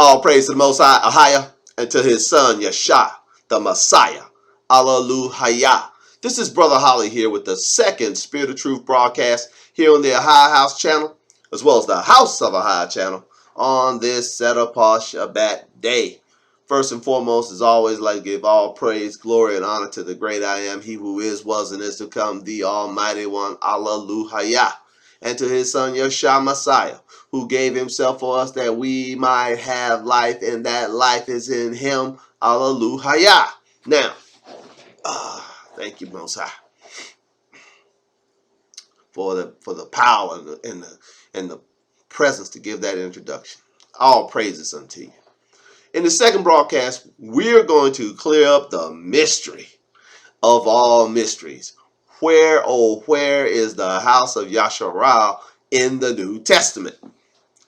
All praise to the Most High, AHAYAH, and to his son, Yasha, the Messiah. AHAYAH. This is Brother Holly here with the second Spirit of Truth broadcast here on the AHAYAH'S channel, as well as the House of AHAYAH channel, on this set-apart Shabbat day. First and foremost, as always, I'd like to give all praise, glory, and honor to the great I am, he who is, was, and is to come, the Almighty One, Alleluia, and to his son, Yasha Messiah, who gave himself for us that we might have life, and that life is in him. Alleluia. Now, thank you, Most High, for the power and the presence to give that introduction. All praises unto you. In the second broadcast, we're going to clear up the mystery of all mysteries. Where, oh, where is the house of Yasharah in the New Testament?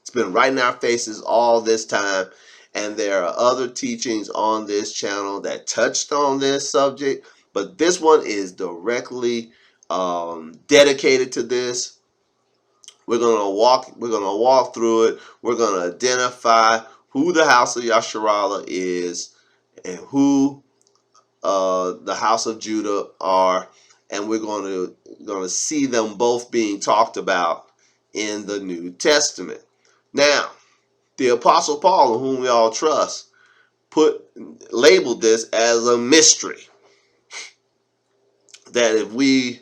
It's been right in our faces all this time, and there are other teachings on this channel that touched on this subject, but this one is directly dedicated to this. We're gonna walk through it. We're gonna identify who the house of Yasharallah is and who the house of Judah are, and we're gonna see them both being talked about in the New Testament. Now, the Apostle Paul, in whom we all trust, labeled this as a mystery. That if we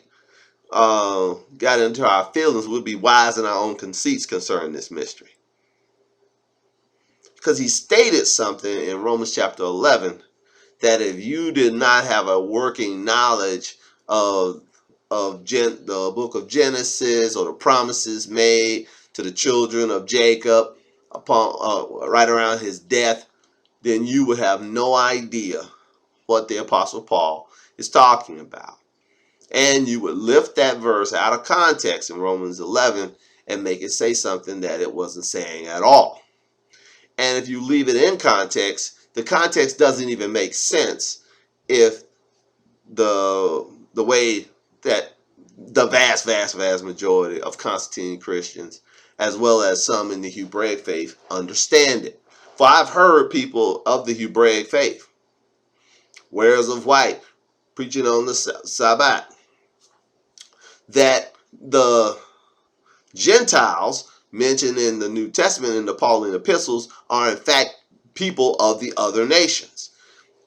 got into our feelings, we'd be wise in our own conceits concerning this mystery. Because he stated something in Romans chapter 11, that if you did not have a working knowledge of the book of Genesis or the promises made to the children of Jacob upon right around his death, then you would have no idea what the Apostle Paul is talking about. And you would lift that verse out of context in Romans 11 and make it say something that it wasn't saying at all. And if you leave it in context, the context doesn't even make sense if the way that the vast majority of Constantine Christians, as well as some in the Hebraic faith, understand it. For I've heard people of the Hebraic faith, wearers of white, preaching on the Sabbath, that the Gentiles mentioned in the New Testament in the Pauline epistles are in fact people of the other nations.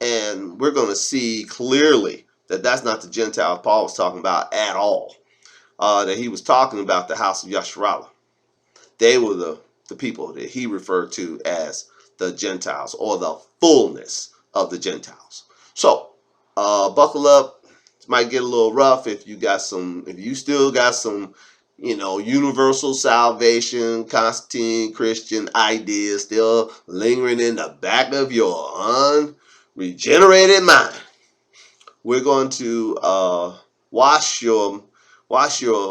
And we're going to see clearly that that's not the Gentiles Paul was talking about at all. That he was talking about the house of Yasharallah. They were the people that he referred to as the Gentiles, or the fullness of the Gentiles. So, buckle up. It might get a little rough if you still got some, universal salvation, Constantine Christian ideas still lingering in the back of your unregenerated mind. We're going to wash your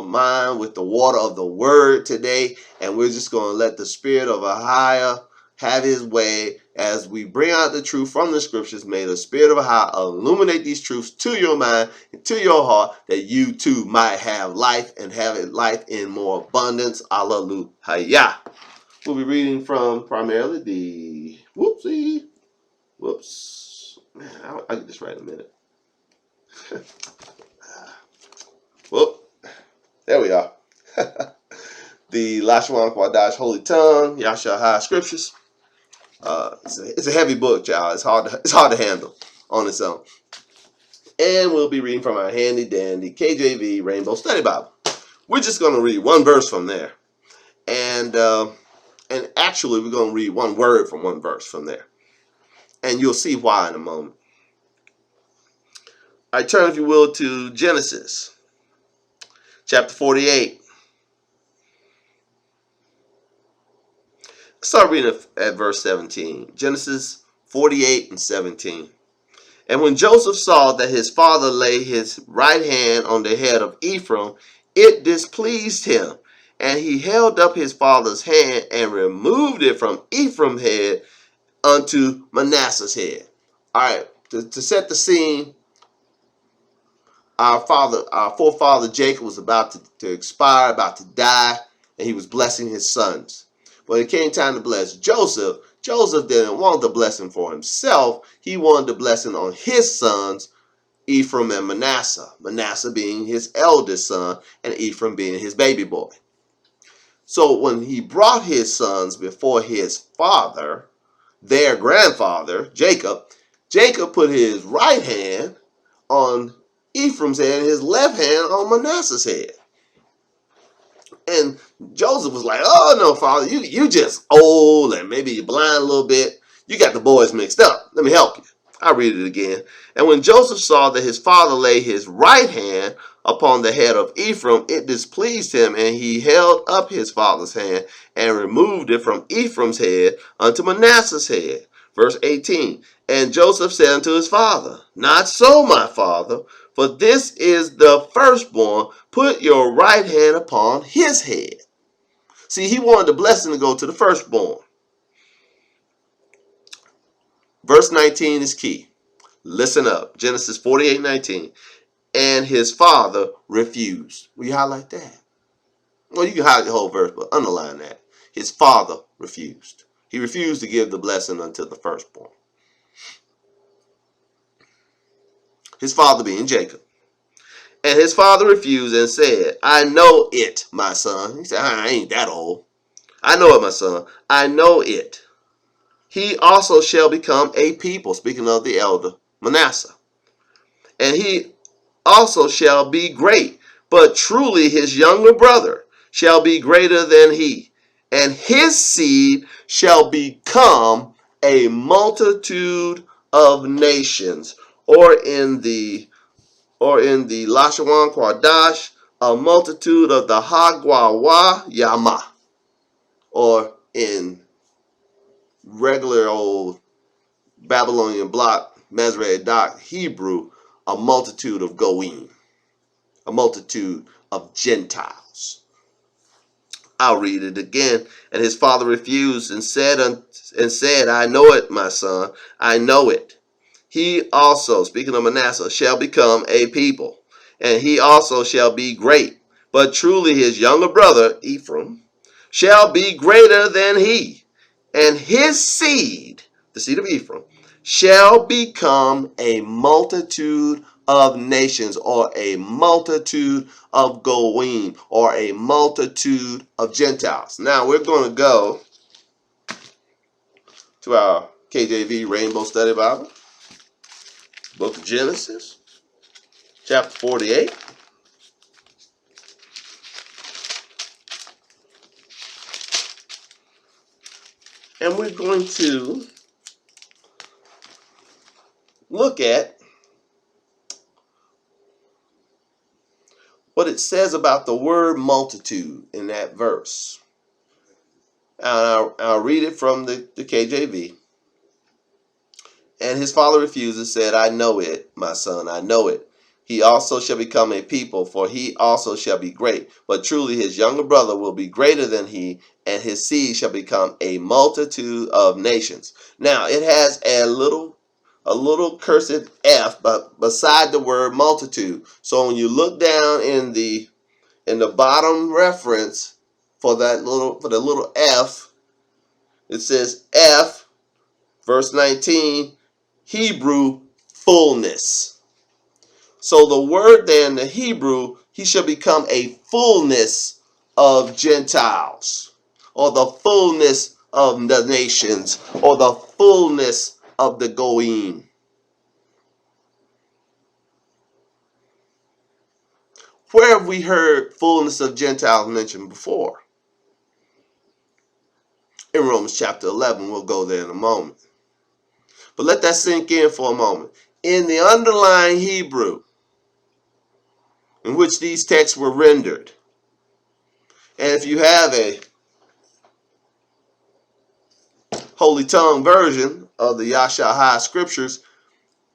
mind with the water of the word today, and we're just going to let the Spirit of Ahaya have his way as we bring out the truth from the scriptures. May the Spirit of Ahaya illuminate these truths to your mind and to your heart, that you too might have life, and have it life in more abundance. Alleluia. We'll be reading from primarily the Man, I'll get this right in a minute. Whoop. There we are. The Lashwan Qadash Holy Tongue, Yasha Scriptures. It's a heavy book, y'all. It's hard to handle on its own. And we'll be reading from our handy dandy KJV Rainbow Study Bible. We're just going to read one verse from there, and actually we're going to read one word from one verse from there, and you'll see why in a moment. All right, turn if you will to Genesis chapter 48. Start reading at verse 17. Genesis 48 and 17. And when Joseph saw that his father laid his right hand on the head of Ephraim, it displeased him. And he held up his father's hand and removed it from Ephraim's head unto Manasseh's head. All right, to set the scene, our forefather Jacob was about to expire, about to die, and he was blessing his sons. When it came time to bless Joseph, Joseph didn't want the blessing for himself. He wanted the blessing on his sons, Ephraim and Manasseh. Manasseh being his eldest son and Ephraim being his baby boy. So when he brought his sons before his father, their grandfather, Jacob, Jacob put his right hand on Ephraim's head and his left hand on Manasseh's head. And Joseph was like, oh, no, father, you just old and maybe you're blind a little bit. You got the boys mixed up. Let me help you. I'll read it again. And when Joseph saw that his father laid his right hand upon the head of Ephraim, it displeased him, and he held up his father's hand and removed it from Ephraim's head unto Manasseh's head. Verse 18, and Joseph said unto his father, not so, my father, for this is the firstborn. Put your right hand upon his head. See, he wanted the blessing to go to the firstborn. Verse 19 is key. Listen up. Genesis 48:19. And his father refused. Will you highlight that? Well, you can highlight the whole verse, but underline that. His father refused. He refused to give the blessing unto the firstborn. His father being Jacob. And his father refused and said, I know it, my son. He said, I ain't that old. I know it, my son. I know it. He also shall become a people, speaking of the elder Manasseh. And he also shall be great, but truly his younger brother shall be greater than he, and his seed shall become a multitude of nations. Or in the Lashawan Qadash, a multitude of the AHAYAH'S, or in regular old Babylonian block, Mesrei Doc Hebrew, a multitude of Goim, a multitude of Gentiles. I'll read it again. And his father refused and said, I know it, my son, I know it. He also, speaking of Manasseh, shall become a people, and he also shall be great. But truly his younger brother, Ephraim, shall be greater than he, and his seed, the seed of Ephraim, shall become a multitude of nations, or a multitude of Goim, or a multitude of Gentiles. Now we're going to go to our KJV Rainbow Study Bible, book of Genesis, chapter 48. And we're going to look at what it says about the word multitude in that verse. And I'll read it from the KJV. And his father refused and said, I know it, my son, I know it. He also shall become a people, for he also shall be great. But truly his younger brother will be greater than he, and his seed shall become a multitude of nations. Now, it has a little cursed F but beside the word multitude. So when you look down in the bottom reference for the little F, it says F, verse 19, Hebrew fullness. So the word there in the Hebrew, he shall become a fullness of Gentiles, or the fullness of the nations, or the fullness of the Goim. Where have we heard fullness of Gentiles mentioned before? In Romans chapter 11, we'll go there in a moment. But let that sink in for a moment. In the underlying Hebrew, in which these texts were rendered, and if you have a Holy Tongue version of the AHAYAH'S scriptures,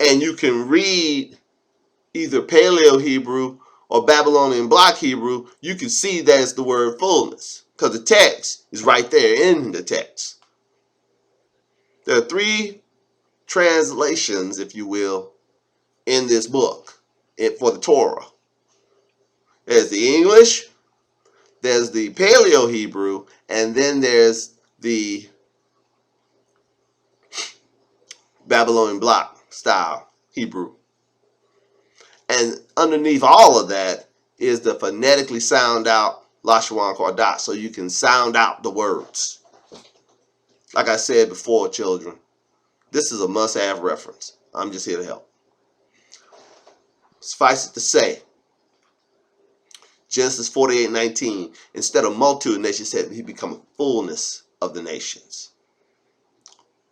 and you can read either Paleo Hebrew or Babylonian Block Hebrew, you can see that it's the word fullness, because the text is right there in the text. There are three translations, if you will, in this book for the Torah. There's the English, there's the Paleo Hebrew, and then there's the Babylonian block style Hebrew. And underneath all of that is the phonetically sound out Lashawan qadash, so you can sound out the words. Like I said before, children, this is a must-have reference. I'm just here to help. Suffice it to say, Genesis 48:19, instead of multitude of nations, said he become a fullness of the nations,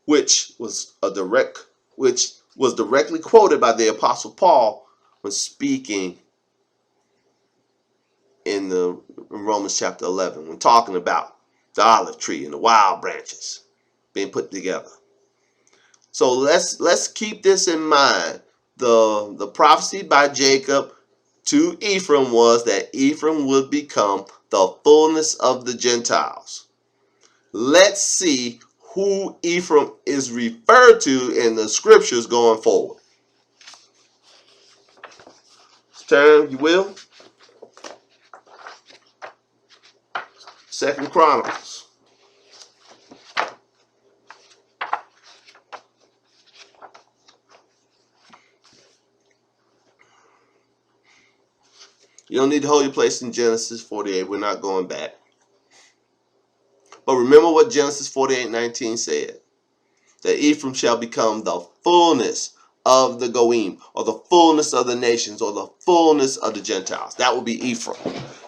which was directly quoted by the Apostle Paul when speaking in Romans chapter 11, when talking about the olive tree and the wild branches being put together. So let's keep this in mind. The prophecy by Jacob to Ephraim was that Ephraim would become the fullness of the Gentiles. Let's see who Ephraim is referred to in the scriptures going forward. Turn, you will. 2 Chronicles. You don't need to hold your place in Genesis 48. We're not going back. But remember what Genesis 48:19 said. That Ephraim shall become the fullness of the Goim, or the fullness of the nations, or the fullness of the Gentiles. That will be Ephraim.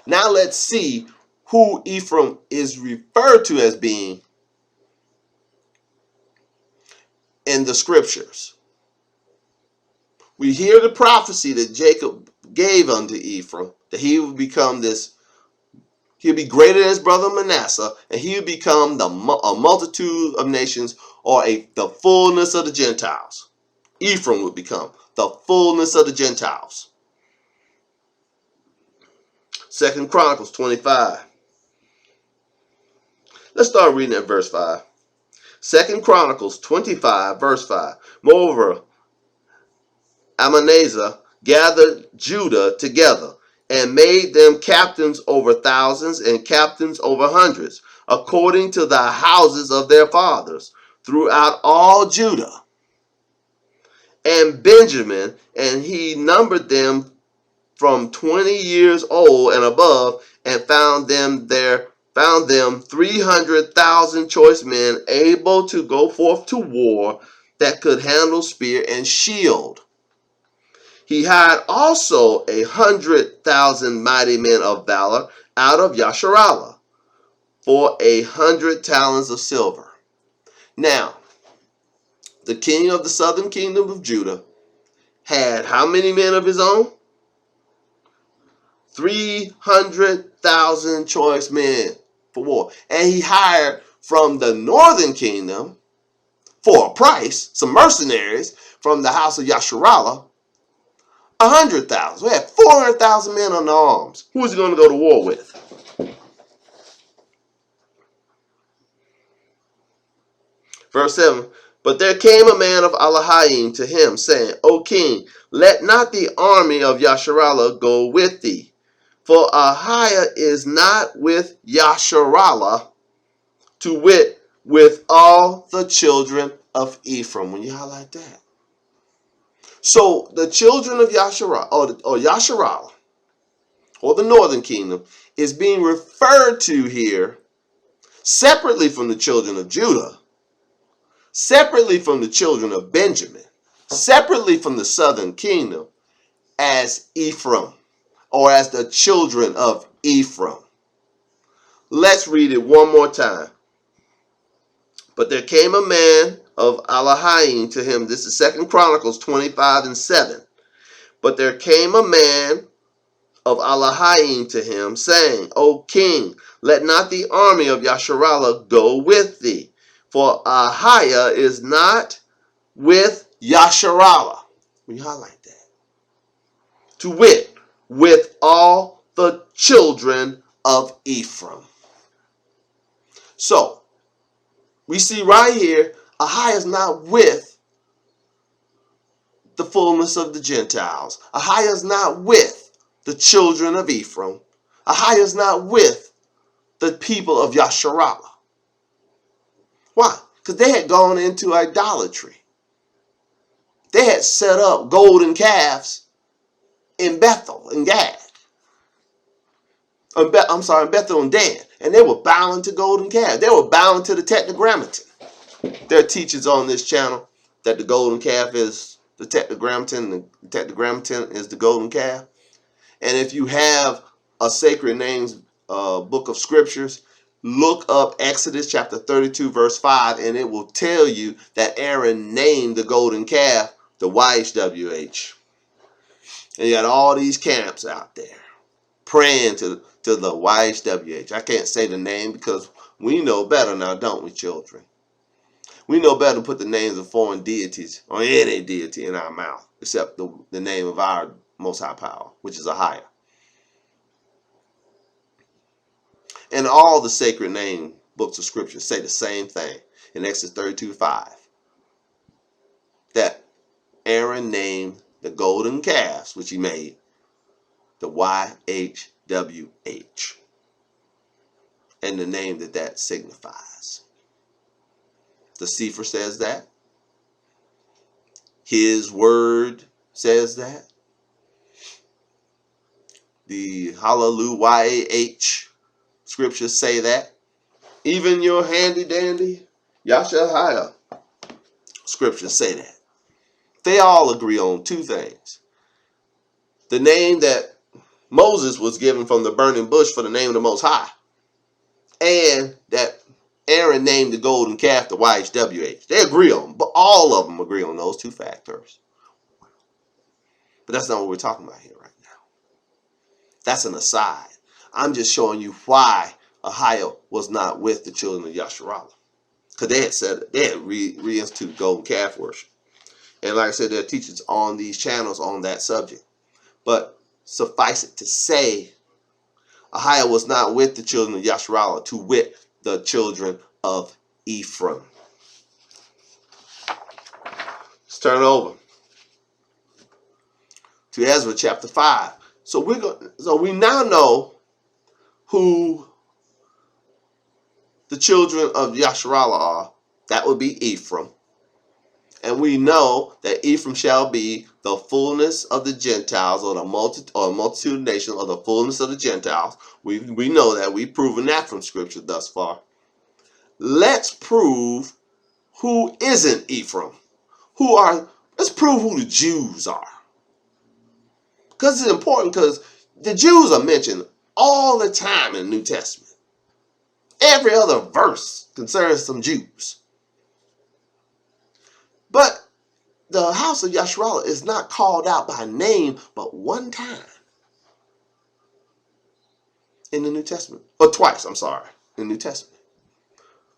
Now let's see who Ephraim is referred to as being in the scriptures. We hear the prophecy that Jacob gave unto Ephraim, that he would become this, he'll be greater than his brother Manasseh, and he would become a multitude of nations, or the fullness of the Gentiles. Ephraim would become the fullness of the Gentiles. 2 Chronicles 25. Let's start reading at verse 5. 2 Chronicles 25, verse 5. Moreover, Ammonazah gathered Judah together and made them captains over thousands and captains over hundreds, according to the houses of their fathers, throughout all Judah and Benjamin, and he numbered them from 20 years old and above, and found them 300,000 choice men able to go forth to war, that could handle spear and shield. He hired also 100,000 mighty men of valor out of Yasharallah for 100 talents of silver. Now, the king of the southern kingdom of Judah had how many men of his own? 300,000 choice men for war. And he hired from the northern kingdom, for a price, some mercenaries from the house of Yasharallah, 100,000. We had 400,000 men under arms. Who is he going to go to war with? Verse 7. But there came a man of AHAYAH'S to him, saying, O king, let not the army of Yasharallah go with thee, for AHAYAH is not with Yasharallah, to wit, with all the children of Ephraim. When you highlight that. So the children of Yasharallah, or Yasharallah, or the northern kingdom, is being referred to here separately from the children of Judah, separately from the children of Benjamin, separately from the southern kingdom, as Ephraim, or as the children of Ephraim. Let's read it one more time. But there came a man of AHAYAH'S to him. This is 2 Chronicles 25 and 7. But there came a man of AHAYAH'S to him, saying, O king, let not the army of Yasharallah go with thee, for AHAYAH is not with Yasharallah. We highlight that. To wit, with all the children of Ephraim. So, we see right here, AHAYAH is not with the fullness of the Gentiles. AHAYAH is not with the children of Ephraim. AHAYAH is not with the people of Yasharallah. Why? Because they had gone into idolatry. They had set up golden calves in Bethel and Gad. In Bethel and Dan. And they were bowing to golden calves. They were bowing to the tetragrammaton. There are teachers on this channel that the golden calf is the tetragrammaton, and the tetragrammaton is the golden calf. And if you have a sacred names book of scriptures, look up Exodus chapter 32 verse 5, and it will tell you that Aaron named the golden calf the YHWH. And you got all these camps out there praying to the YHWH. I can't say the name because we know better now, don't we, children? We know better to put the names of foreign deities or any deity in our mouth, except the name of our most high power, which is AHAYAH. And all the sacred name books of scripture say the same thing in Exodus 32:5. That Aaron named the golden calves, which he made, the YHWH. And the name that signifies. The Sefer says that. His word says that. The Hallelujah YAH scriptures say that. Even your handy dandy Yasha scriptures say that. They all agree on two things. The name that Moses was given from the burning bush for the name of the Most High. And that Aaron named the golden calf the YHWH. They agree on, but all of them agree on those two factors. But that's not what we're talking about here right now. That's an aside. I'm just showing you why AHAYAH was not with the children of Yasharallah. Because they had reinstituted golden calf worship. And like I said, there are teachers on these channels on that subject. But suffice it to say, AHAYAH was not with the children of Yasharallah, to wit the children of Ephraim. Let's turn over to Ezra chapter 5. So we now know who the children of Yasharallah are. That would be Ephraim. And we know that Ephraim shall be the fullness of the Gentiles, or a multitude of nations, or the fullness of the Gentiles. We know that. We've proven that from scripture thus far. Let's prove who isn't Ephraim. Let's prove who the Jews are. Because it's important, because the Jews are mentioned all the time in the New Testament. Every other verse concerns some Jews. But the house of Yasharallah is not called out by name but one time in the New Testament. Or twice, in the New Testament.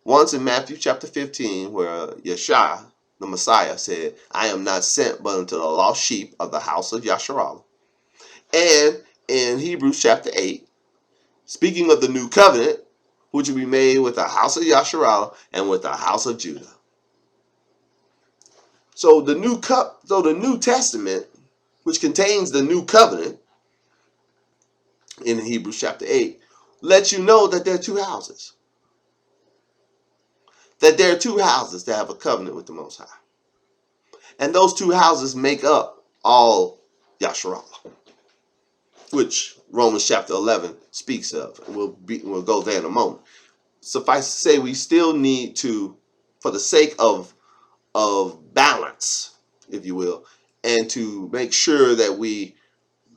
Once in Matthew chapter 15, where Yasha, the Messiah, said, I am not sent but unto the lost sheep of the house of Yasharallah. And in Hebrews chapter 8, speaking of the new covenant, which will be made with the house of Yasharallah and with the house of Judah. So the New Testament, which contains the new covenant in Hebrews chapter 8, lets you know that there are two houses. That there are two houses that have a covenant with the Most High. And those two houses make up all Yasharallah, which Romans chapter 11 speaks of. And we'll go there in a moment. Suffice to say, we still need to, for the sake of balance, if you will, and to make sure that we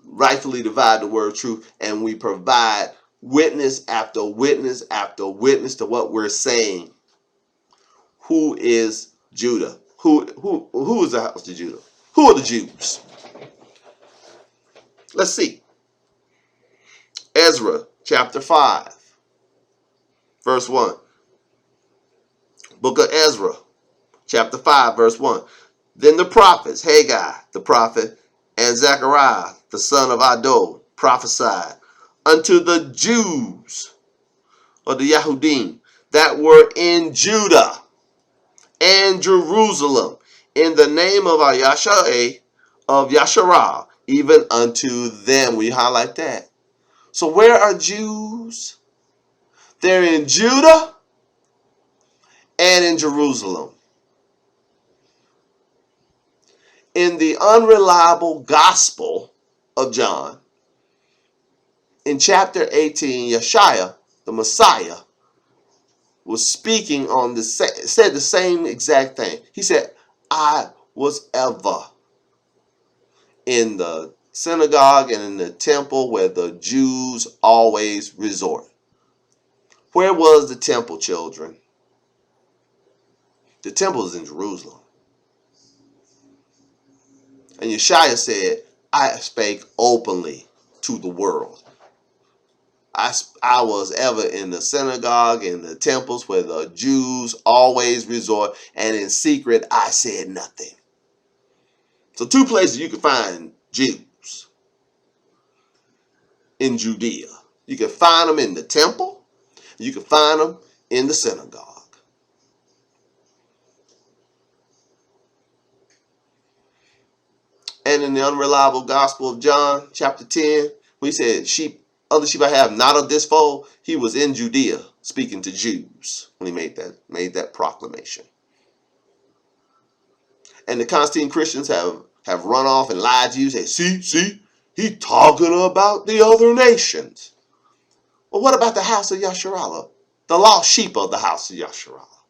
rightfully divide the word of truth, and we provide witness after witness after witness to what we're saying. Who is Judah? Who is the house of Judah? Who are the Jews? Let's see. Ezra chapter 5, verse 1. Book of Ezra, chapter 5, verse 1. Then the prophets, Haggai, the prophet, and Zechariah, the son of Iddo, prophesied unto the Jews, or the Yahudim, that were in Judah and Jerusalem, in the name of Yasha of Yasharah, even unto them. We highlight that. So where are Jews? They're in Judah and in Jerusalem. In the unreliable Gospel of John, in chapter 18, Yeshua, the Messiah, was speaking on said the same exact thing. He said, I was ever in the synagogue and in the temple where the Jews always resort. Where was the temple, children? The temple is in Jerusalem. And Yeshua said, I spake openly to the world. I was ever in the synagogue and the temples where the Jews always resort, and in secret I said nothing. So two places you can find Jews in Judea. You can find them in the temple. You can find them in the synagogue. And in the unreliable Gospel of John, chapter 10, we said, other sheep I have not of this fold. He was in Judea speaking to Jews when he made that proclamation. And the Constantine Christians have run off and lied to you, say, see, he's talking about the other nations. Well, what about the house of Yasharallah? The lost sheep of the house of Yasharallah,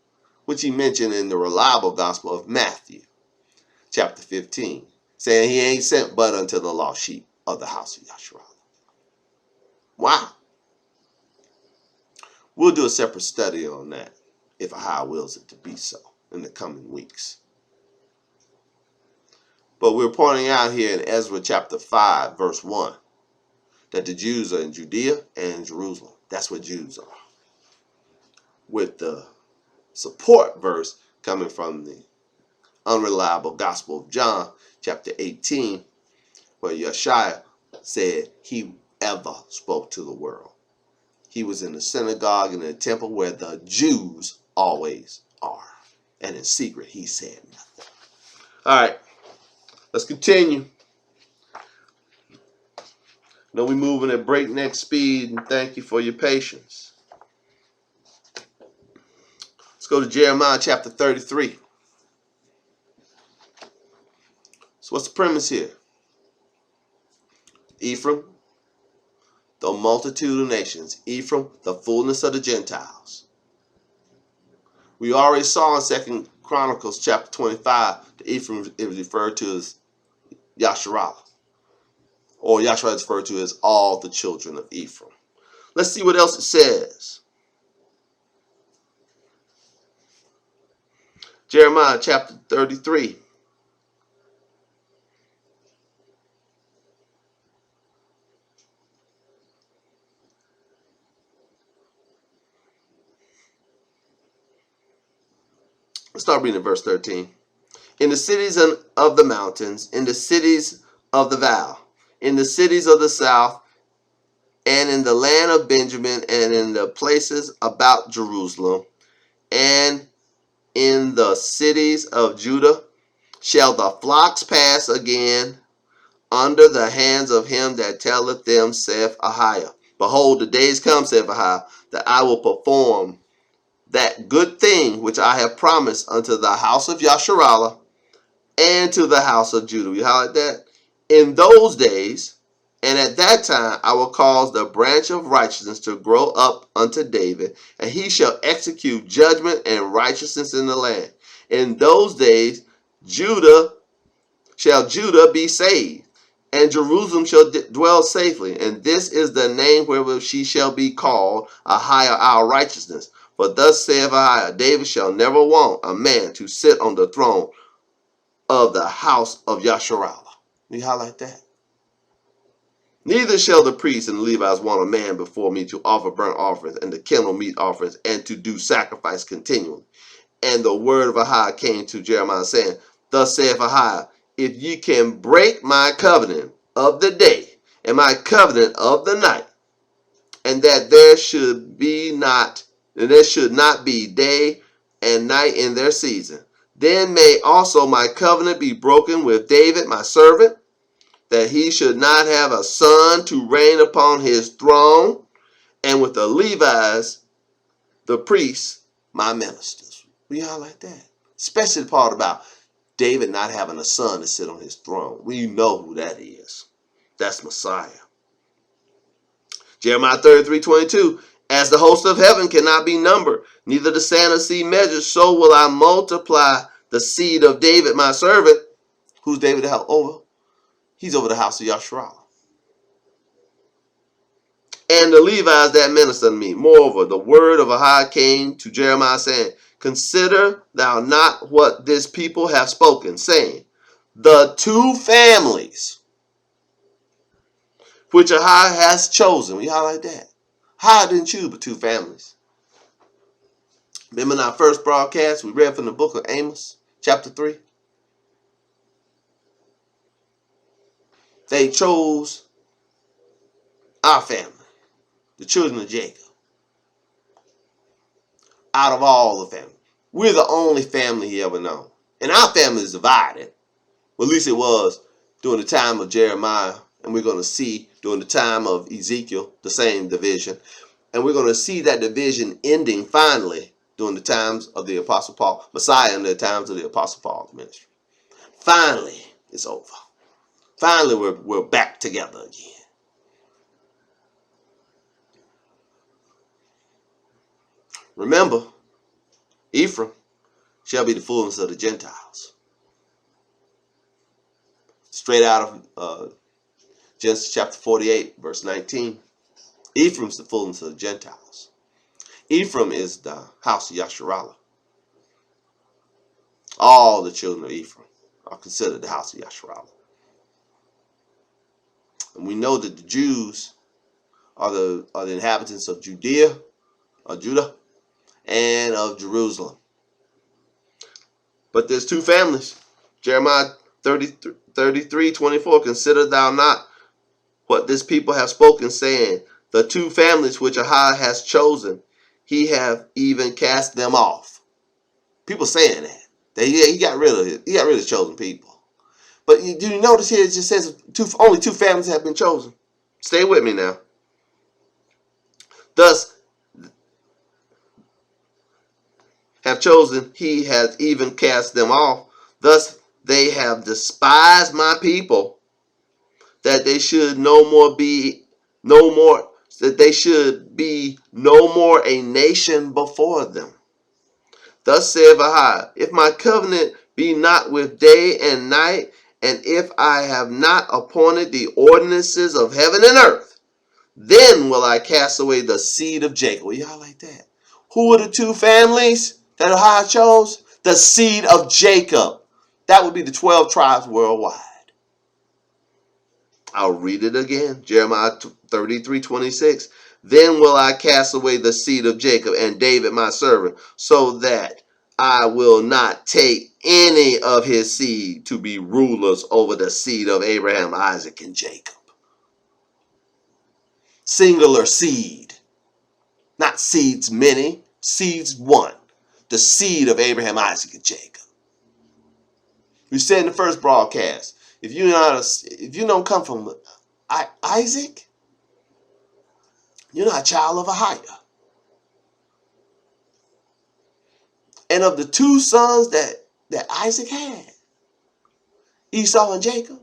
which he mentioned in the reliable Gospel of Matthew, chapter 15, saying he ain't sent but unto the lost sheep of the house of Yasharallah. Wow. We'll do a separate study on that, if AHAYAH wills it to be so, in the coming weeks. But we're pointing out here in Ezra chapter 5, verse 1, that the Jews are in Judea and in Jerusalem. That's where Jews are. With the support verse coming from the unreliable Gospel of John, chapter 18, where Yeshua said he ever spoke to the world. He was in the synagogue and in the temple where the Jews always are. And in secret, he said nothing. All right, let's continue. Know we're moving at breakneck speed, and thank you for your patience. Let's go to Jeremiah chapter 33. So what's the premise here? Ephraim, the multitude of nations. Ephraim, the fullness of the Gentiles. We already saw in 2 Chronicles chapter 25 that Ephraim is referred to as Yasharallah. Or Yahshua is referred to as all the children of Ephraim. Let's see what else it says. Jeremiah chapter 33. Let's start reading at verse 13. In the cities of the mountains, in the cities of the vale, in the cities of the south, and in the land of Benjamin, and in the places about Jerusalem, and in the cities of Judah, shall the flocks pass again under the hands of him that telleth them, saith AHAYAH. Behold, the days come, saith AHAYAH, that I will perform that good thing which I have promised unto the house of Yasharallah and to the house of Judah. We highlight that. In those days, and at that time, I will cause the branch of righteousness to grow up unto David, and he shall execute judgment and righteousness in the land. In those days, Judah be saved, and Jerusalem shall dwell safely. And this is the name wherewith she shall be called AHAYAH, our righteousness. For thus saith AHAYAH, David shall never want a man to sit on the throne of the house of Yasharallah. We highlight that. Neither shall the priests and the Levites want a man before me to offer burnt offerings and to kindle meat offerings and to do sacrifice continually. And the word of AHAYAH came to Jeremiah, saying, Thus saith AHAYAH, if ye can break my covenant of the day and my covenant of the night, and that there should not be day and night in their season, then may also my covenant be broken with David my servant, that he should not have a son to reign upon his throne, and with the Levites, the priests, my ministers. We all like that. Especially the part about David not having a son to sit on his throne. We know who that is. That's Messiah. Jeremiah 33:22. As the host of heaven cannot be numbered, neither the sand of sea measured, so will I multiply the seed of David my servant. Who's David over? He's over the house of Yasharallah. And the Levites that minister to me. Moreover, the word of Ahai came to Jeremiah, saying, consider thou not what this people have spoken, saying, the two families which Ahai has chosen. We highlight that. Ahai didn't choose but two families. Remember in our first broadcast, we read from the book of Amos, chapter 3. They chose our family, the children of Jacob, out of all the families. We're the only family he ever known. And our family is divided. Well, at least it was during the time of Jeremiah. And we're going to see during the time of Ezekiel, the same division. And we're going to see that division ending finally during the times of the Apostle Paul, Messiah in the times of the Apostle Paul's ministry. Finally, it's over. Finally, we're back together again. Remember, Ephraim shall be the fullness of the Gentiles. Straight out of Genesis chapter 48, verse 19. Ephraim's the fullness of the Gentiles. Ephraim is the house of Yasharallah. All the children of Ephraim are considered the house of Yasharallah. And we know that the Jews are the inhabitants of Judea, or Judah, and of Jerusalem. But there's two families. Jeremiah 33:24. Consider thou not what this people have spoken, saying, the two families which Ahai has chosen, he have even cast them off. People saying that he got rid of it. He got rid of chosen people. But do you notice here it just says only two families have been chosen? Stay with me now. Thus have chosen, he has even cast them off. Thus they have despised my people, that they should they should be no more a nation before them. Thus saith Ahai, if my covenant be not with day and night, and if I have not appointed the ordinances of heaven and earth, then will I cast away the seed of Jacob. Well, y'all like that? Who are the two families that Ahai chose? The seed of Jacob. That would be the 12 tribes worldwide. I'll read it again. Jeremiah 33:26. Then will I cast away the seed of Jacob and David my servant, so that I will not take any of his seed to be rulers over the seed of Abraham, Isaac, and Jacob. Singular seed. Not seeds many, seeds one. The seed of Abraham, Isaac, and Jacob. We said in the first broadcast, if you don't come from Isaac, you're not a child of Ahayah. And of the two sons that Isaac had, Esau and Jacob,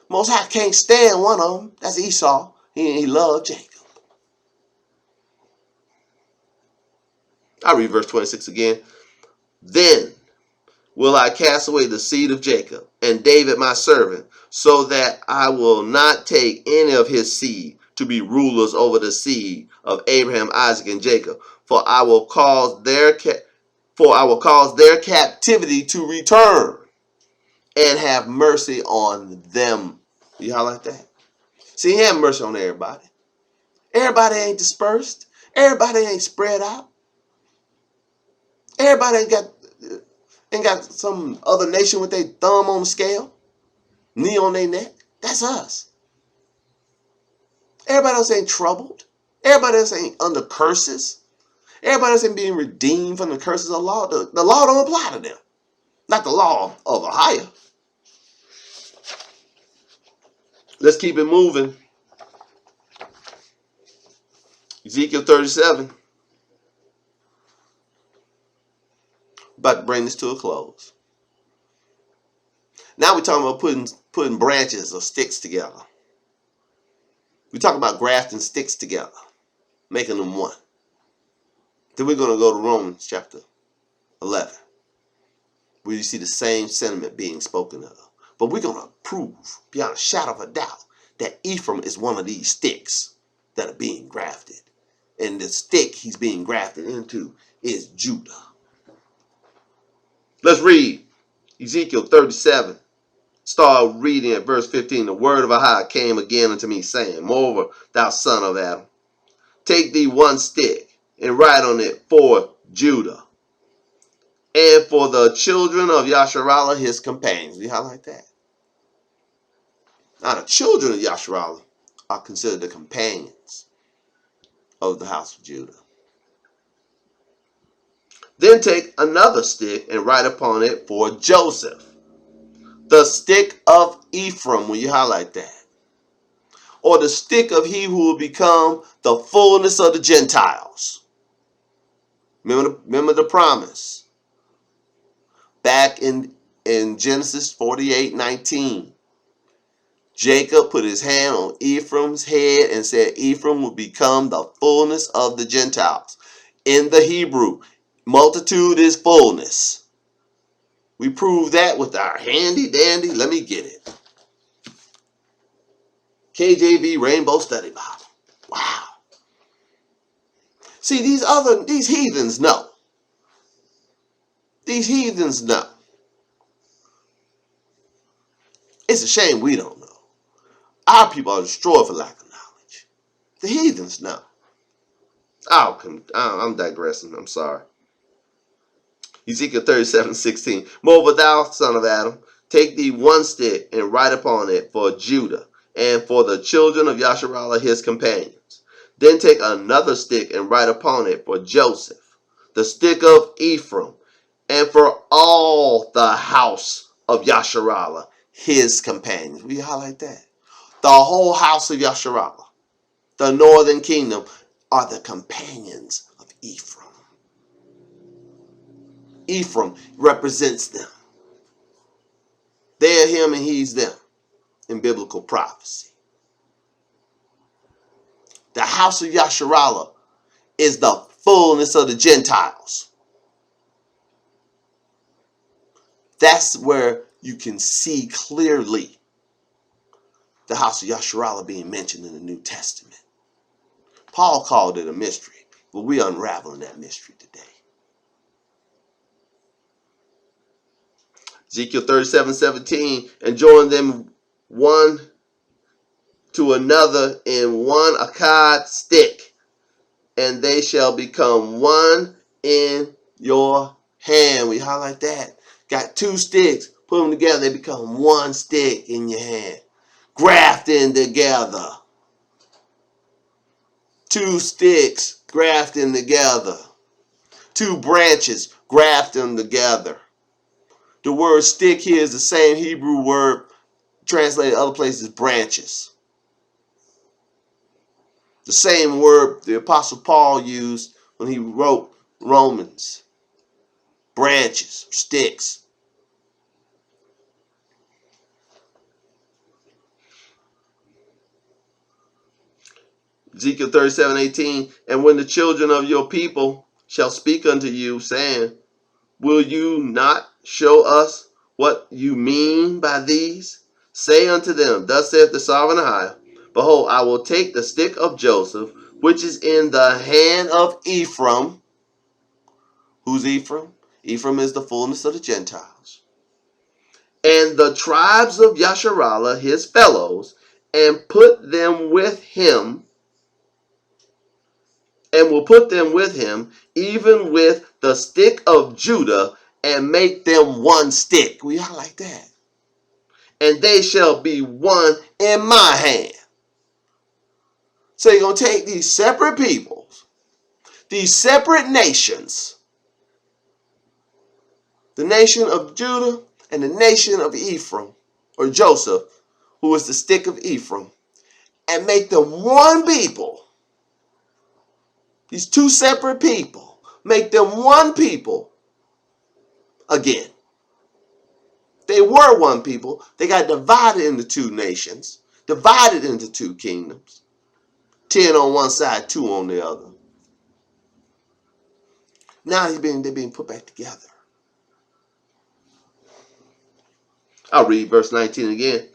Most High can't stand one of them. That's Esau. He loved Jacob. I'll read verse 26 again. Then will I cast away the seed of Jacob and David my servant, so that I will not take any of his seed to be rulers over the seed of Abraham, Isaac, and Jacob. For I will cause their captivity to return and have mercy on them. You highlight that? See, he had mercy on everybody. Everybody ain't dispersed. Everybody ain't spread out. Everybody ain't got some other nation with their thumb on the scale, knee on their neck. That's us. Everybody else ain't troubled. Everybody else ain't under curses. Everybody else ain't being redeemed from the curses of law. The law don't apply to them. Not the law of Ahayah. Let's keep it moving. Ezekiel 37. About to bring this to a close. Now we're talking about putting branches or sticks together. We talk about grafting sticks together, making them one. Then we're going to go to Romans chapter 11, where you see the same sentiment being spoken of. But we're going to prove, beyond a shadow of a doubt, that Ephraim is one of these sticks that are being grafted. And the stick he's being grafted into is Judah. Let's read Ezekiel 37. Start reading at verse 15. The word of Ahai came again unto me, saying, Moreover, thou son of Adam, take thee one stick, and write on it for Judah, and for the children of Yasharallah his companions. We highlight that. Now the children of Yasharallah are considered the companions of the house of Judah. Then take another stick and write upon it for Joseph, the stick of Ephraim, when you highlight that. Or the stick of he who will become the fullness of the Gentiles. Remember the promise. Back in Genesis 48:19. Jacob put his hand on Ephraim's head and said Ephraim will become the fullness of the Gentiles. In the Hebrew, multitude is fullness. We prove that with our handy dandy, let me get it, KJV Rainbow Study Bible. Wow. See, these heathens know. These heathens know. It's a shame we don't know. Our people are destroyed for lack of knowledge. The heathens know. I'm digressing. I'm sorry. Ezekiel 37:16. Moreover, thou son of Adam, take thee one stick and write upon it for Judah and for the children of Yasharallah his companions. Then take another stick and write upon it for Joseph, the stick of Ephraim, and for all the house of Yasharallah his companions. We highlight that. The whole house of Yasharallah, the northern kingdom, are the companions of Ephraim. Ephraim represents them. They're him and he's them in biblical prophecy. The house of Yasharallah is the fullness of the Gentiles. That's where you can see clearly the house of Yasharallah being mentioned in the New Testament. Paul called it a mystery, but we're unraveling that mystery today. Ezekiel 37:17, and join them one to another in one akkad stick, and they shall become one in your hand. We highlight that. Got two sticks, put them together, they become one stick in your hand. Grafting together. Two sticks grafting together. Two branches grafting together. The word stick here is the same Hebrew word translated other places, branches. The same word the Apostle Paul used when he wrote Romans. Branches, sticks. Ezekiel 37:18, and when the children of your people shall speak unto you, saying, will you not show us what you mean by these? Say unto them, thus saith the sovereign Ahayah, behold, I will take the stick of Joseph, which is in the hand of Ephraim. Who's Ephraim? Ephraim is the fullness of the Gentiles. And the tribes of Yasharallah, his fellows, and put them with him, and will put them with him, even with the stick of Judah, and make them one stick. We highlight that. And they shall be one in my hand. So you're going to take these separate peoples, these separate nations, the nation of Judah and the nation of Ephraim, or Joseph, who is the stick of Ephraim, and make them one people. These two separate people, make them one people, again. They were one people. They got divided into two nations, divided into two kingdoms. 10 on one side, 2 on the other. Now they're being put back together. I'll read verse 19 again.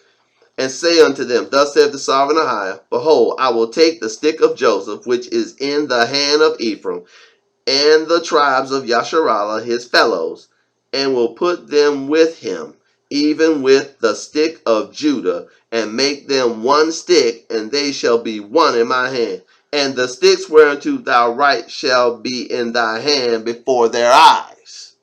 And say unto them, thus saith the sovereign Ahiah, behold, I will take the stick of Joseph, which is in the hand of Ephraim, and the tribes of Yasharallah his fellows, and will put them with him, even with the stick of Judah, and make them one stick, and they shall be one in my hand. And the sticks whereunto thou write shall be in thy hand before their eyes.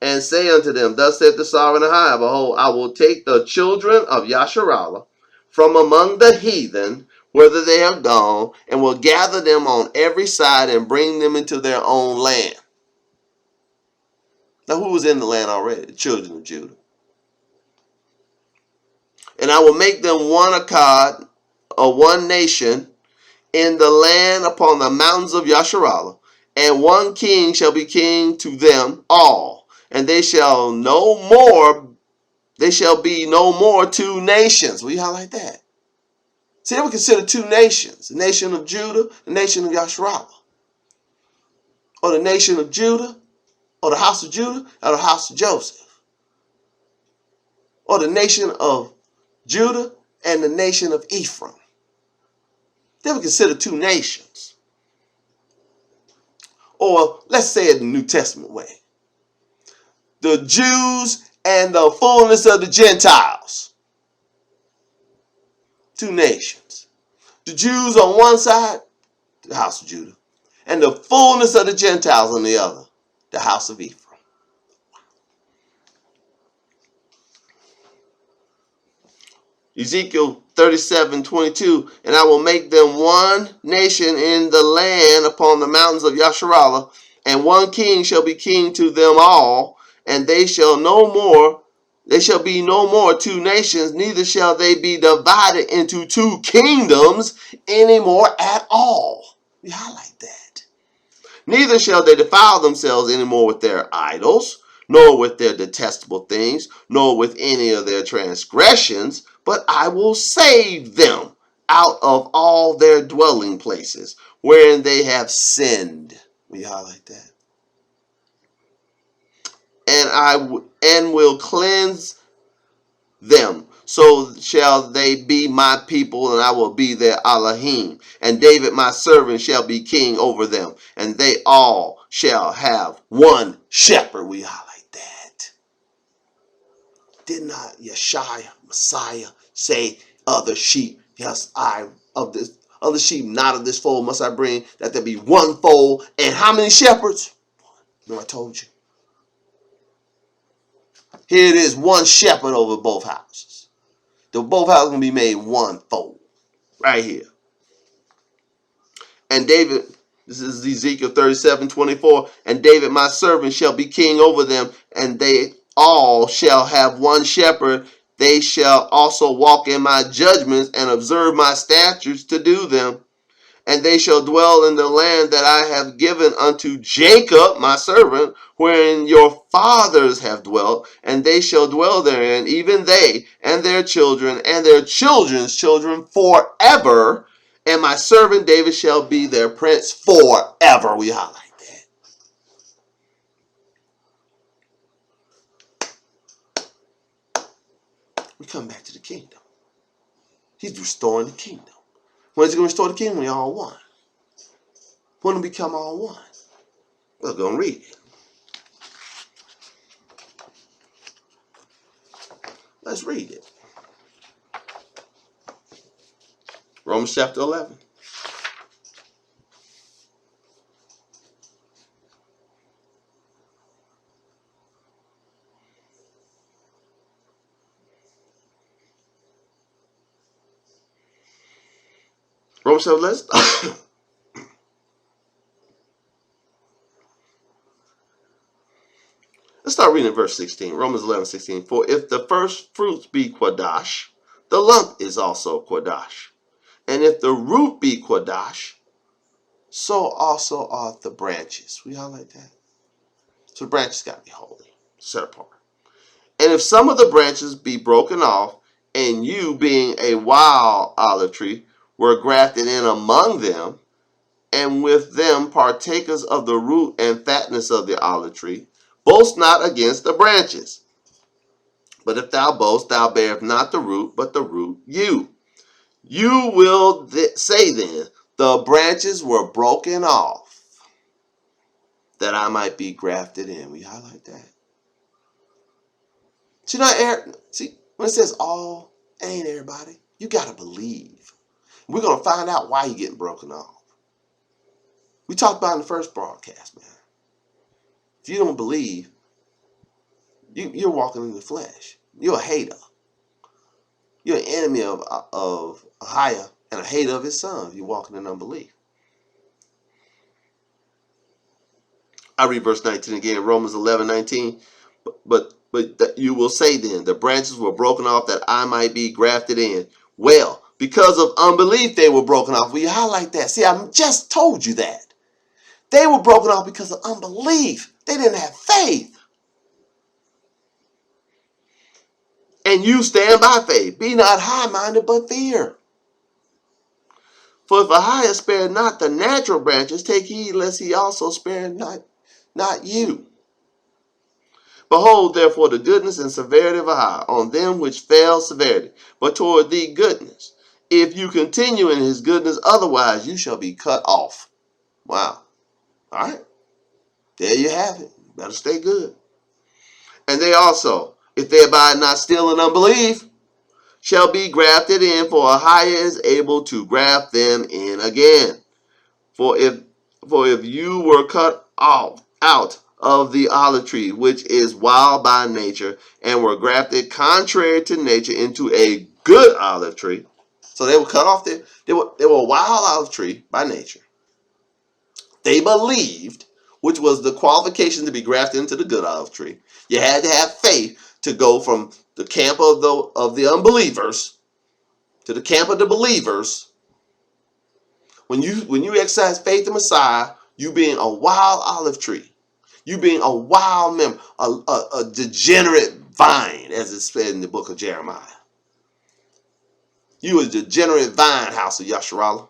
And say unto them, thus saith the sovereign Ahiah, behold, I will take the children of Yasharallah from among the heathen, whither they have gone, and will gather them on every side and bring them into their own land. Now, who was in the land already? The children of Judah. And I will make them one accord, or one nation, in the land upon the mountains of Yasharallah, and one king shall be king to them all, and they shall be no more two nations. We highlight that. See, they were considered two nations, the nation of Judah, the nation of Yasharallah. Or the nation of Judah, or the house of Judah, or the house of Joseph. Or the nation of Judah and the nation of Ephraim. They were considered two nations. Or let's say it the New Testament way. The Jews and the fullness of the Gentiles. Two nations. The Jews on one side, the house of Judah, and the fullness of the Gentiles on the other, the house of Ephraim. Ezekiel 37:22, and I will make them one nation in the land upon the mountains of Yasharallah, and one king shall be king to them all, and they shall be no more two nations, neither shall they be divided into two kingdoms anymore at all. We highlight that. Neither shall they defile themselves anymore with their idols, nor with their detestable things, nor with any of their transgressions, but I will save them out of all their dwelling places, wherein they have sinned. We highlight that. And will cleanse them. So shall they be my people, and I will be their Elohim. And David my servant shall be king over them, and they all shall have one shepherd. We highlight that. Did not Yeshua, Messiah, say, other sheep, yes, other sheep not of this fold must I bring, that there be one fold, and how many shepherds? No, I told you. Here it is, one shepherd over both houses. The both houses going to be made one fold. Right here. And David, this is Ezekiel 37:24, and David my servant shall be king over them, and they all shall have one shepherd. They shall also walk in my judgments and observe my statutes to do them. And they shall dwell in the land that I have given unto Jacob, my servant, wherein your fathers have dwelt, and they shall dwell therein, even they, and their children, and their children's children, forever. And my servant David shall be their prince forever. We highlight that. We come back to the kingdom. He's restoring the kingdom. When is he going to restore the kingdom? We all one. When do we become all one? We're going to read it. Let's read it. Romans chapter 11. Romans chapter 11. Let's start reading verse 16. Romans 11:16. For if the first fruits be qadash, the lump is also qadash. And if the root be qadash, so also are the branches. We highlight that. So the branches got to be holy. Set apart. And if some of the branches be broken off, and you, being a wild olive tree, were grafted in among them, and with them partakers of the root and fatness of the olive tree, boast not against the branches. But if thou boast, thou bearest not the root, but the root you. You will say then, the branches were broken off, that I might be grafted in. We highlight that. See, when it says all, ain't everybody. You got to believe. We're going to find out why you're getting broken off. We talked about it in the first broadcast, man. If you don't believe, you're walking in the flesh. You're a hater. You're an enemy of AHAYAH and a hater of his son if you're walking in unbelief. I read verse 19 again, Romans 11:19. But you will say then, the branches were broken off that I might be grafted in. Well, because of unbelief they were broken off. We highlight that. See, I just told you that. They were broken off because of unbelief. They didn't have faith. And you stand by faith. Be not high-minded, but fear. For if AHAYAH spare not the natural branches, take heed lest he also spare not you. Behold, therefore, the goodness and severity of AHAYAH on them which fail severity, but toward thee goodness. If you continue in his goodness, otherwise you shall be cut off. Wow. All right. There you have it. Better stay good. And they also, if they abide not still in unbelief, shall be grafted in, for AHAYAH is able to graft them in again. For if you were cut off out of the olive tree, which is wild by nature, and were grafted contrary to nature into a good olive tree. So they were cut off there. They were a wild olive tree by nature. They believed, which was the qualification to be grafted into the good olive tree. You had to have faith to go from the camp of the unbelievers to the camp of the believers. When you exercise faith in Messiah, you being a wild olive tree, you being a wild member, a degenerate vine, as it's said in the book of Jeremiah. You a degenerate vine, house of Yasharallah.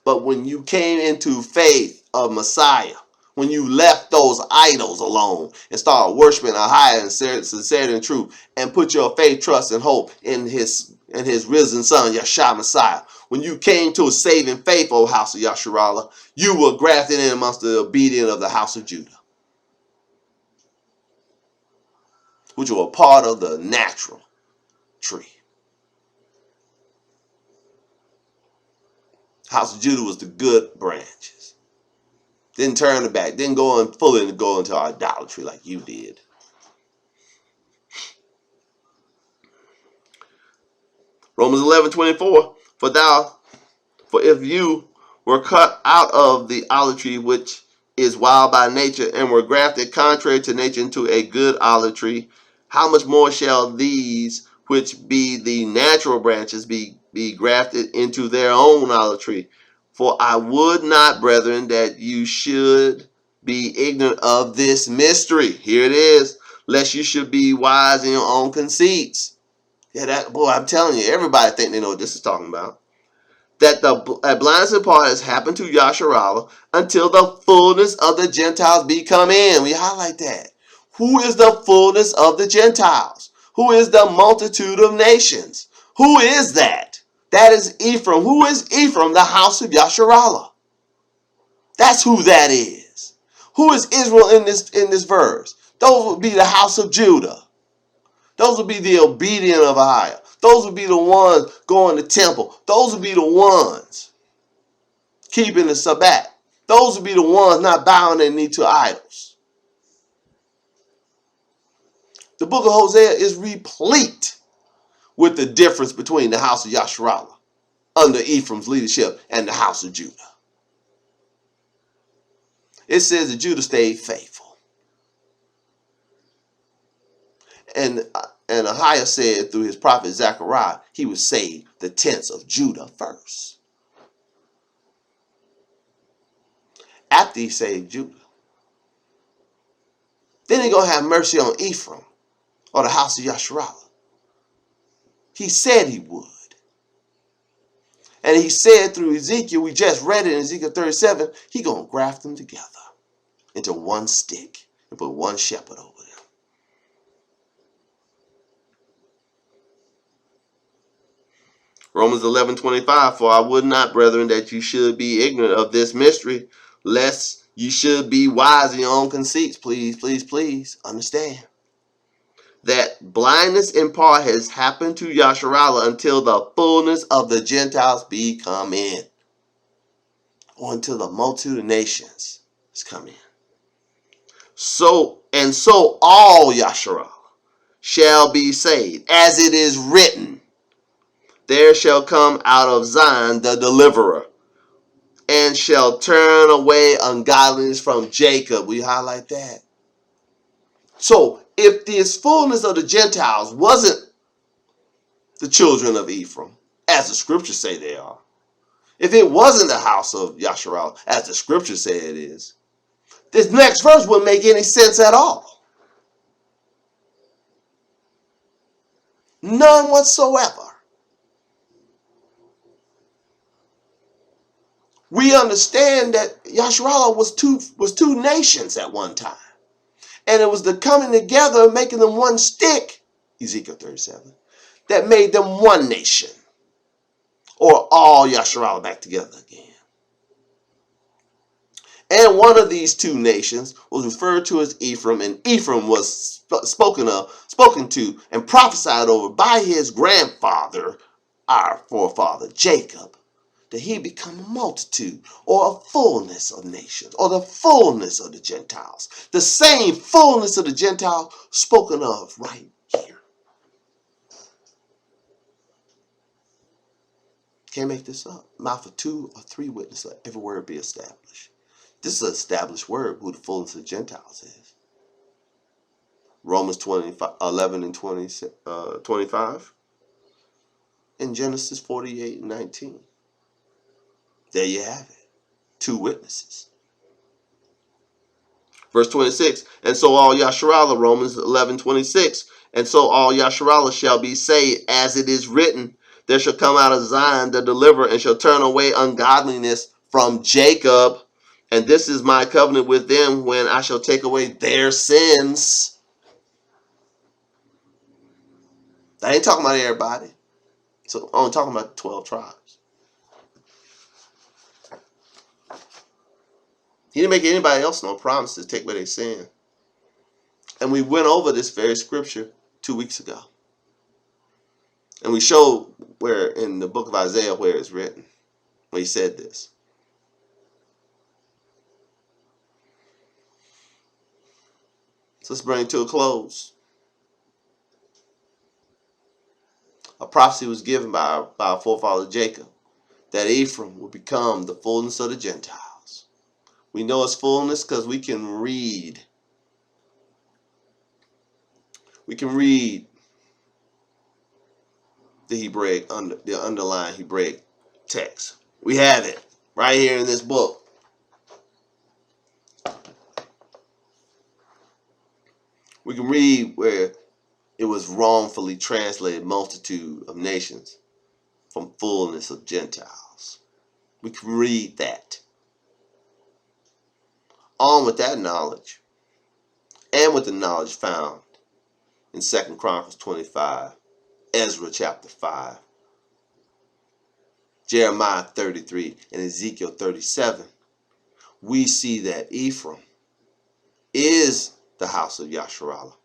But when you came into faith of Messiah, when you left those idols alone and started worshiping AHAYAH in sincerity and truth, and put your faith, trust, and hope in his risen son, Yasha Messiah, when you came to a saving faith, O house of Yasharallah, you were grafted in amongst the obedient of the house of Judah, which were a part of the natural tree. House of Judah was the good branches. Didn't turn it back. Didn't go and fully go into idolatry like you did. Romans 11:24. For if you were cut out of the olive tree which is wild by nature, and were grafted contrary to nature into a good olive tree, how much more shall these which be the natural branches be grafted into their own olive tree? For I would not, brethren, that you should be ignorant of this mystery. Here it is. Lest you should be wise in your own conceits. Yeah, I'm telling you, everybody think they know what this is talking about. That the blindness in part has happened to Yasharallah until the fullness of the Gentiles be come in. We highlight that. Who is the fullness of the Gentiles? Who is the multitude of nations? Who is that? That is Ephraim. Who is Ephraim? The house of Yasharallah. That's who that is. Who is Israel in this verse? Those would be the house of Judah. Those would be the obedient of AHAYAH. Those would be the ones going to temple. Those would be the ones keeping the Sabbath. Those would be the ones not bowing their knee to idols. The book of Hosea is replete with the difference between the house of Yasharallah under Ephraim's leadership and the house of Judah. It says that Judah stayed faithful. And AHAYAH said through his prophet Zechariah, he would save the tents of Judah first. After he saved Judah, Then he's going to have mercy on Ephraim or the house of Yasharallah. He said he would. And he said through Ezekiel, we just read it in Ezekiel 37, he's going to graft them together into one stick and put one shepherd over them. Romans 11:25, for I would not, brethren, that you should be ignorant of this mystery, lest you should be wise in your own conceits. Please, please, please understand that blindness in part has happened to Yasharallah until the fullness of the Gentiles be come in, or until the multitude of nations has come in. So all Yasharallah shall be saved, as it is written, there shall come out of Zion the deliverer, and shall turn away ungodliness from Jacob. We highlight that. So if this fullness of the Gentiles wasn't the children of Ephraim, as the scriptures say they are, if it wasn't the house of Yasharallah, as the scriptures say it is, this next verse wouldn't make any sense at all. None whatsoever. We understand that Yasharallah was two nations at one time. And it was the coming together, making them one stick, Ezekiel 37, that made them one nation. Or all Yasharallah back together again. And one of these two nations was referred to as Ephraim, and Ephraim was spoken to, and prophesied over by his grandfather, our forefather Jacob, that he become a multitude, or a fullness of nations, or the fullness of the Gentiles. The same fullness of the Gentiles spoken of right here. Can't make this up. Mouth of 2 or 3 witnesses, let every word be established. This is an established word, who the fullness of the Gentiles is. Romans 11 and 25. And Genesis 48 and 19. There you have it. 2 witnesses. Verse 26. And so all Yasharallah, Romans 11:26. And so all Yasharallah shall be saved, as it is written, there shall come out of Zion the deliverer, and shall turn away ungodliness from Jacob. And this is my covenant with them, when I shall take away their sins. I ain't talking about everybody. So I'm only talking about 12 tribes. He didn't make anybody else no promises to take away their sin. And we went over this very scripture 2 weeks ago. And we showed where in the book of Isaiah where it's written, when he said this. So let's bring it to a close. A prophecy was given by our forefather Jacob, that Ephraim would become the fullness of the Gentiles. We know its fullness because we can read. We can read the underlying Hebraic text. We have it right here in this book. We can read where it was wrongfully translated multitude of nations from fullness of Gentiles. We can read that. On with that knowledge, and with the knowledge found in 2 Chronicles 25, Ezra chapter 5, Jeremiah 33, and Ezekiel 37, we see that Ephraim is the house of Yasharallah.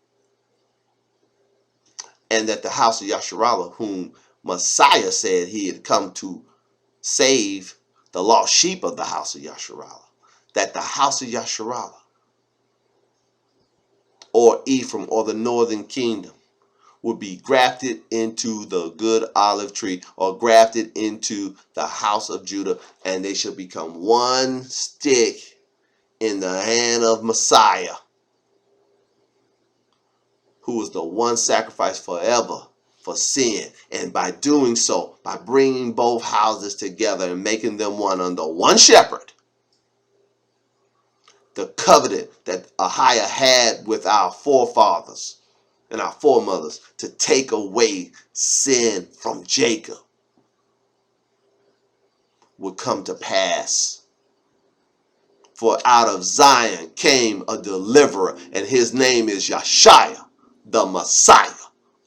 And that the house of Yasharallah, whom Messiah said he had come to save the lost sheep of the house of Yasharallah, that the house of Yasharallah, or Ephraim, or the northern kingdom, would be grafted into the good olive tree, or grafted into the house of Judah, and they shall become one stick in the hand of Messiah, who is the one sacrifice forever for sin. And by doing so, by bringing both houses together and making them one under one shepherd, the covenant that Ahiah had with our forefathers and our foremothers to take away sin from Jacob would come to pass. For out of Zion came a deliverer, and his name is Yasha, the Messiah.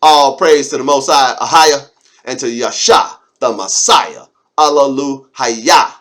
All praise to the Most High, Ahiah, and to Yasha, the Messiah. Hallelujah.